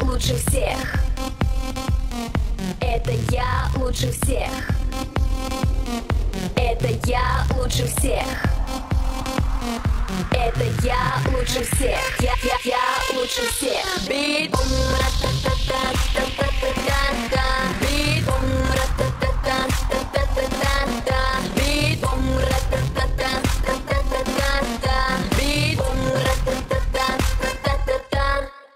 лучше всех. Это я лучше всех. Это я лучше всех. Это я лучше всех. Я лучше всех. Бит бум ра-та-та-та-та-та-та-та. Бит бум ра-та-та-та-та-та-та-та. Бит бум ра-та-та-та-та-та-та-та. Бит бум ра-та-та-та-та-та-та.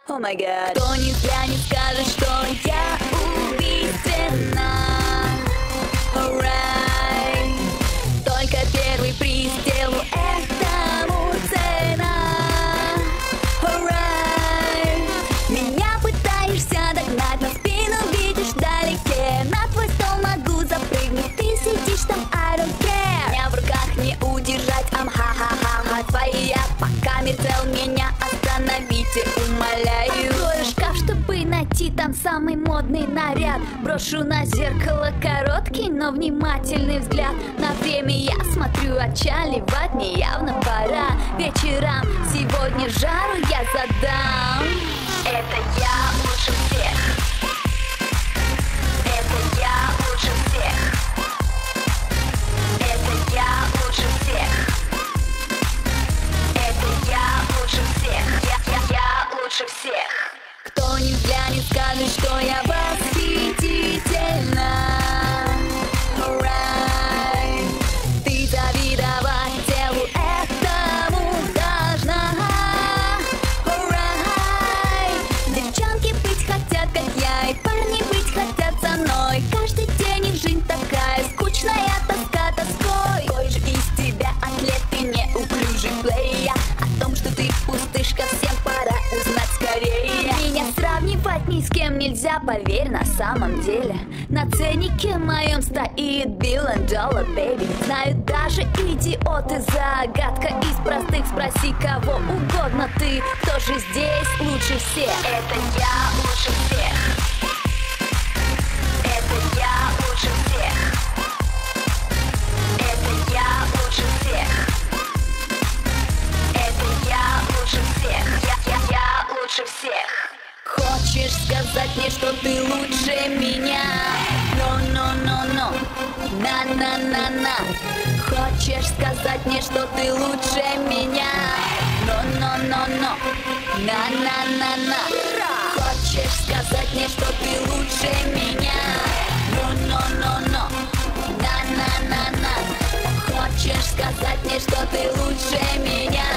О май гад. Кто не взглянет, скажет, что я убийственна. Alright. Только первый приз делу этому цена. Alright. Меня пытаешься догнать, на спину видишь вдалеке. На твой стол могу запрыгнуть, ты сидишь там, I don't care. Меня в руках не удержать, ха-ха-ха-ха. Твоя пока мерцел, меня остановите, умоляю. Открою шкаф, чтобы найти там самый модный наряд. Брошу на зеркало короткий, но внимательный взгляд. На время я смотрю, отчаливать мне явно пора. Вечерам сегодня жару я задам. Это я лучше всех. Это я лучше всех. Это я лучше всех. Это я лучше всех. Я лучше всех. Кто не взглянет, скажет, что я восхитительна. Alright. Ты завидовать телу этому должна. Alright. Девчонки быть хотят, как я, и парни быть хотят со мной. Каждый день их жизнь такая скучная, тоска тоской. Какой же из тебя атлет, ты неуклюжий плей. О том, что ты пустышка, всем пора узнать скорее. Меня сравнивать ни с кем нельзя, поверь, на самом деле. На ценнике моем стоит $1 billion, baby. Знают даже идиоты, загадка из простых. Спроси кого угодно ты, кто же здесь лучше всех. Это я лучше всех. Это я лучше всех. Это я лучше всех. Это я лучше всех. Я лучше всех. Хочешь сказать мне, что ты лучше меня? No. На. Хочешь сказать мне, что ты лучше меня? No. На. Хочешь сказать мне, что ты лучше меня? No. На. Хочешь сказать мне, что ты лучше меня?